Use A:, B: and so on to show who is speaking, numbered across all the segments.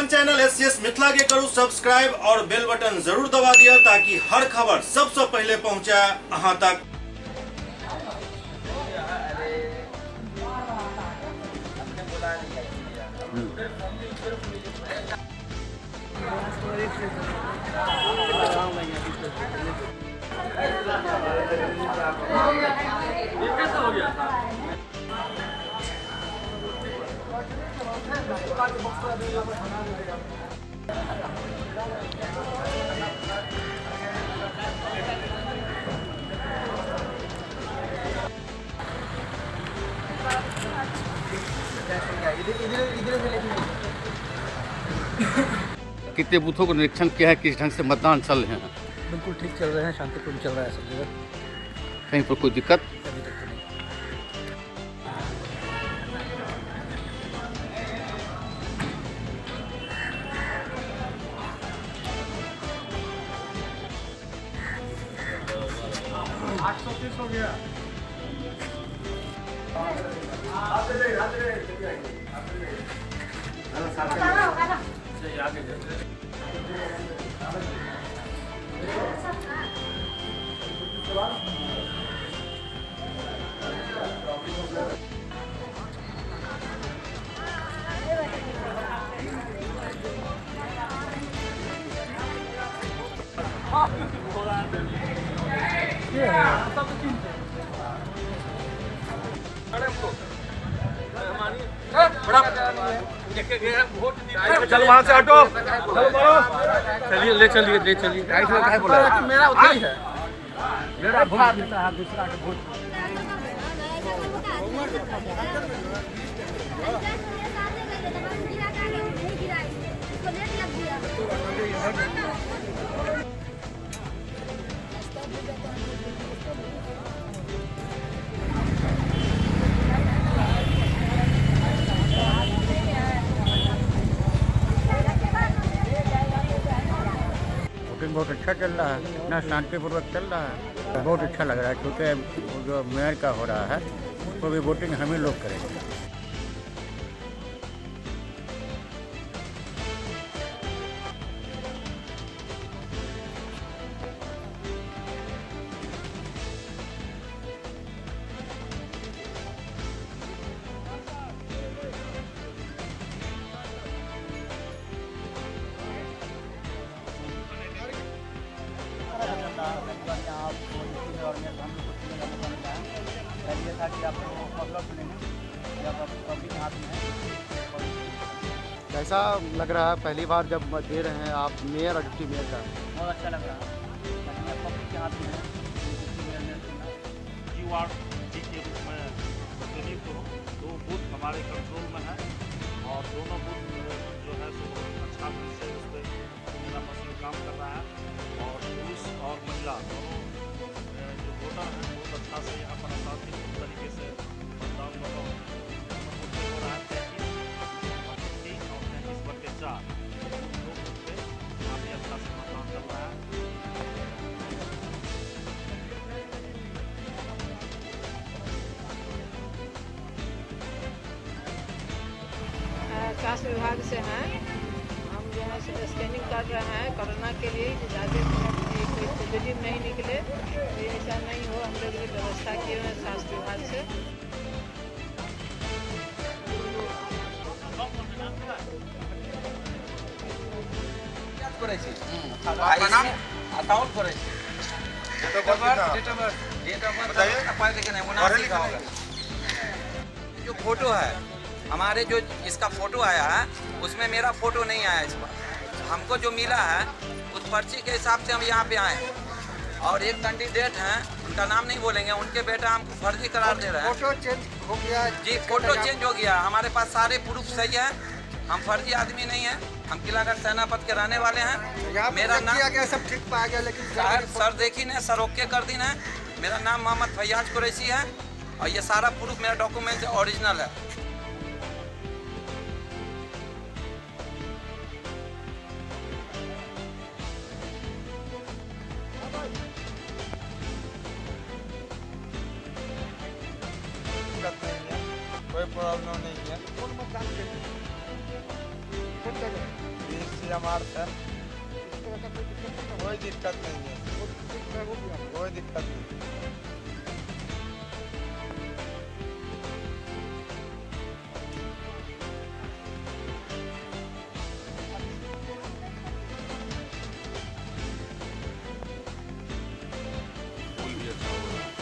A: अपन channel SCS Mithila के करू subscribe और बेल बटन जरूर दबा दिया ताकि हर खबर सबसे पहले पहुंचे अहां तक।
B: कितने बूथों को निरीक्षण किया है, किस ढंग से मतदान चल रहे हैं?
C: बिल्कुल ठीक चल रहे हैं, शांतिपूर्ण चल रहा है सब जगह,
B: कहीं पर कोई दिक्कत?
C: अभी तक तो नहीं। हो गया।
D: चल वहाँ से हटो, चलिए ले चलिए
C: मेरा उतना ही है, मेरा वोट देता है, दूसरा का वोट बहुत अच्छा चल रहा है, इतना शांतिपूर्वक चल रहा है, बहुत अच्छा लग रहा है क्योंकि जो मेयर का हो रहा है उसको भी वोटिंग हम ही लोग करेंगे।
E: कैसा लग रहा है पहली बार जब दे रहे हैं आप मेयर और डिप्टी मेयर का?
C: बहुत अच्छा लग रहा है, पब्लिक के हाथ में है।
F: जी के रूप में प्रतिनिधित्व हो, 2 बूथ हमारे कंट्रोल में है और दोनों बूथ जो है सो अच्छा से उस पर मेरा मशीन काम कर रहा है और पुरुष और महिला दोनों जो वोटर हैं बहुत अच्छा से यहाँ पर शांतिपूर्ण तरीके से मतदान दोनों हो रहा है। 33 और 33/4 दो बूथ पे काफ़ी अच्छा से मतदान चल रहा है।
G: स्वास्थ्य विभाग से हैं, हम जो है स्कैनिंग कर रहे हैं कोरोना के लिए, ज़्यादा कोई पॉजिटिव नहीं निकले, तो ऐसा नहीं हो, हम लोग भी व्यवस्था किए हैं स्वास्थ्य विभाग से।
H: जो फोटो है हमारे, जो इसका फोटो आया है उसमें मेरा फोटो नहीं आया इस बार। हमको जो मिला है उस पर्ची के हिसाब से हम यहाँ पे आए हैं और एक कैंडिडेट हैं, उनका नाम नहीं बोलेंगे, उनके बेटा हमको फर्जी करार दे रहे हैं।
E: फोटो चेंज हो गया
H: जी, फोटो चेंज हो गया, हमारे पास सारे प्रूफ सही है, हम फर्जी आदमी नहीं है, हम किलागढ़ सेनापत के रहने वाले हैं। मेरा नाम
E: गया, सब ठीक पाया गया, लेकिन
H: सर देखी ने सर ओके कर दी ने। मेरा नाम मोहम्मद फैयाज कुरैशी है और ये सारा प्रूफ मेरा डॉक्यूमेंट ओरिजिनल है।
E: कोई प्रॉब्लम नहीं है। कौन मतदान करें? कौन जगह? जमात है, कोई दिक्कत नहीं है, कोई दिक्कत नहीं।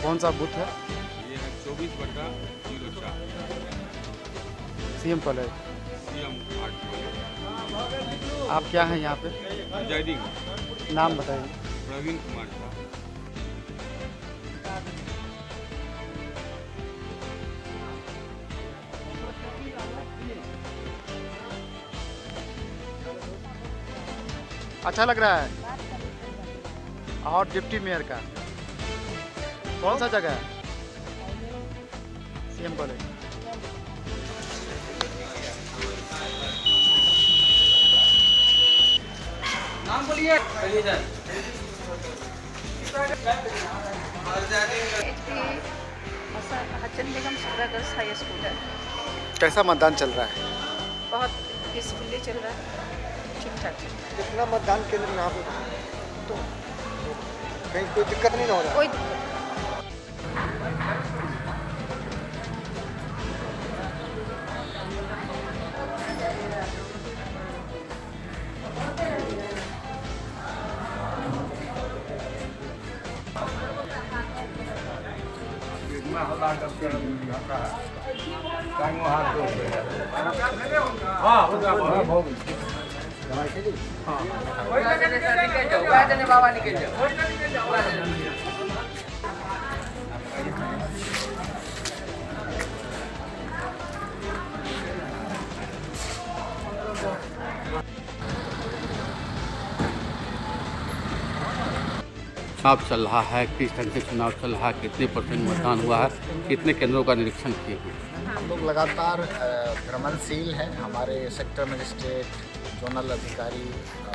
I: कौन सा बूथ है?
J: ये है 24/04
I: सीएम कॉलेज।
J: CM 8
I: आप क्या हैं यहाँ पे?
J: प्रिजाइडिंग
I: नाम बताइए।
J: प्रवीण कुमार साहब।
I: अच्छा लग रहा है। और डिप्टी मेयर का कौन सा जगह है? CM college.
H: नाम बोलिए।
G: हसन बेगम सुब्रा गर्ल्स हाई स्कूल है।
I: कैसा मतदान चल रहा है?
G: बहुत पीसफुली चल रहा है, ठीक ठाक चल रहा है।
E: कितना मतदान केंद्र यहाँ पे तो कहीं कोई दिक्कत नहीं हो रहा?
G: कोई दिक्कत नहीं।
H: बाबा निकल जाओ।
B: चुनाव चल रहा है, किस ढंग से चुनाव चल रहा है, कितने % मतदान हुआ है, कितने केंद्रों का निरीक्षण किए हैं?
C: हम लोग लगातार भ्रमणशील हैं। हमारे सेक्टर मजिस्ट्रेट, जोनल अधिकारी,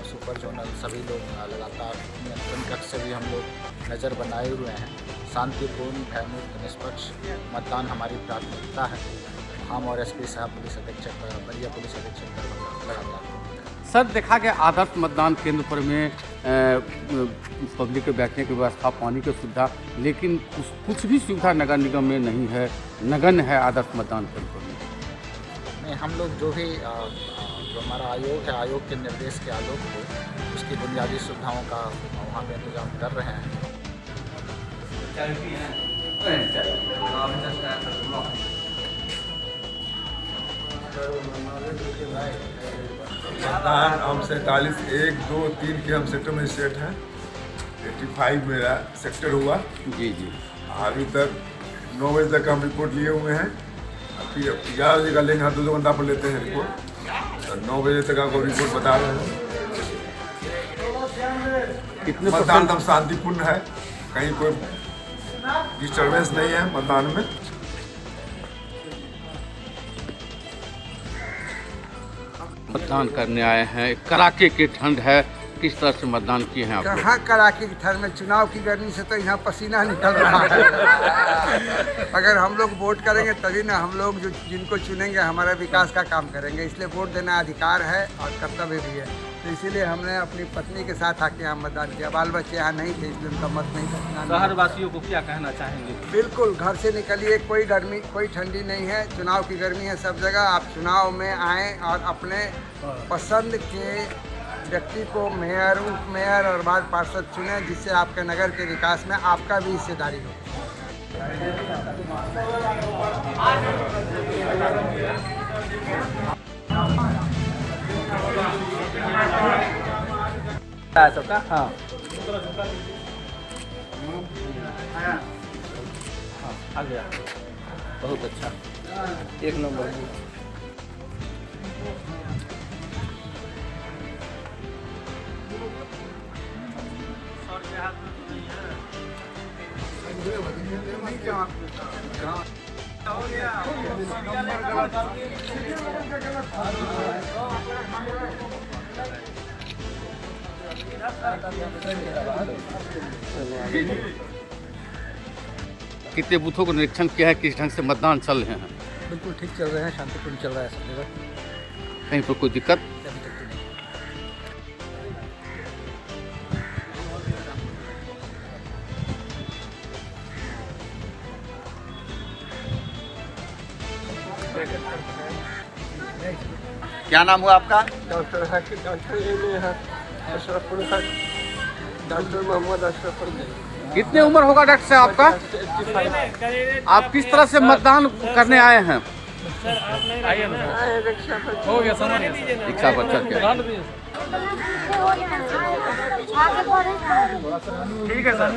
C: सुपर जोनल सभी लोग लगातार नियंत्रण कक्ष से भी हम लोग नज़र बनाए हुए हैं। शांतिपूर्ण, भयमुक्त, निष्पक्ष मतदान हमारी प्राथमिकता है। हम और SP साहब, पुलिस अधीक्षक, बलिया पुलिस अधीक्षक लगातार।
B: सर, देखा गया आदर्श मतदान केंद्र पर में पब्लिक के बैठने की व्यवस्था, पानी की सुविधा, लेकिन कुछ भी सुविधा नगर निगम में नहीं है, नगण्य है आदर्श मतदान केंद्र पर में।
C: नहीं, हम लोग जो भी जो हमारा आयोग है, आयोग के निर्देश के आलोक में उसकी बुनियादी सुविधाओं का वहाँ पे इंतजाम कर रहे हैं।
K: मतदान हम 47 1 2 3 के हम सेक्टर में स्टेट हैं। 85 मेरा सेक्टर हुआ
B: जी।
K: अभी तक 9 बजे तक हम रिपोर्ट लिए हुए हैं। फिर 11 बजे का लेंगे, हम 2 घंटा पर लेते हैं रिपोर्ट। तो 9 बजे तक आपको रिपोर्ट बता रहे हैं।
B: कितने
K: मतदान एकदम शांतिपूर्ण है, कहीं कोई डिस्टर्बेंस नहीं है मतदान में।
B: मतदान करने आए हैं, कड़ाके की ठंड है, किस तरह से मतदान किए हैं आप लोग?
E: कहाँ कड़ाके की ठंड में, चुनाव की गर्मी से तो यहाँ पसीना निकल रहा है। अगर हम लोग वोट करेंगे तभी ना हम लोग जो जिनको चुनेंगे हमारा विकास का काम करेंगे, इसलिए वोट देना अधिकार है और कर्तव्य भी है। तो इसीलिए हमने अपनी पत्नी के साथ आके यहाँ मतदान किया। बाल बच्चे यहाँ नहीं थे, इसलिए उनका मत नहीं था।
D: शहर वासियों को क्या कहना चाहेंगे?
E: बिल्कुल, घर से निकलिए, कोई गर्मी कोई ठंडी नहीं है। चुनाव की गर्मी है सब जगह। आप चुनाव में आएँ और अपने पसंद के व्यक्ति को मेयर, उप मेयर और वार्ड पार्षद चुनें, जिससे आपके नगर के विकास में आपका भी हिस्सेदारी हो।
D: सबका हाँ आ गया, बहुत अच्छा, 1 नंबर।
B: कितने बूथों को निरीक्षण किया है, किस ढंग से मतदान चल रहे हैं?
E: बिल्कुल ठीक चल रहे हैं, शांतिपूर्ण चल रहा है सब जगह।
B: कहीं पर कोई दिक्कत?
L: क्या नाम हुआ आपका?
E: डॉक्टर अशरफुल हक, डॉक्टर मोहम्मद अशरफुल।
B: कितने उम्र होगा डॉक्टर साहब आपका? आप किस तरह से मतदान करने आए हैं?
D: हो गया समझ
B: रिक्शा पर चढ़ के।
D: ठीक है सर।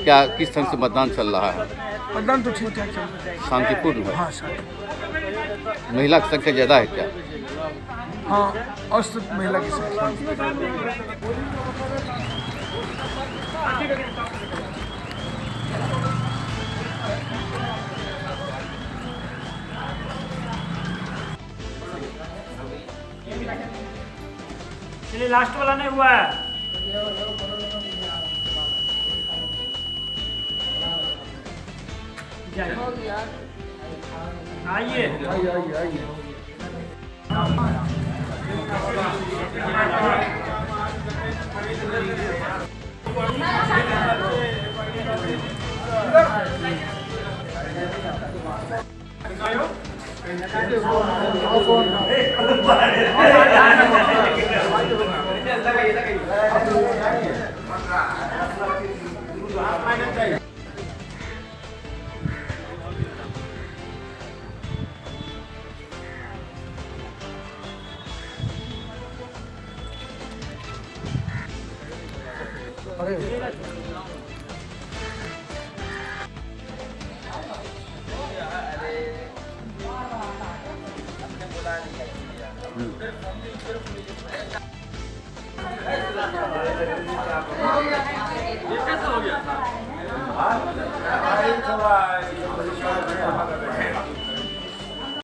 B: क्या किस तरह से मतदान चल रहा है?
E: मतदान तो ठीक ठाक चल रहा है।
B: शांतिपूर्ण है?
E: हाँ सर।
B: महिला की संख्या ज़्यादा है क्या?
E: हाँ, औसत महिला की संख्या।
F: चलिए लास्ट वाला नहीं हुआ है। आइए
K: कैसे हो गया?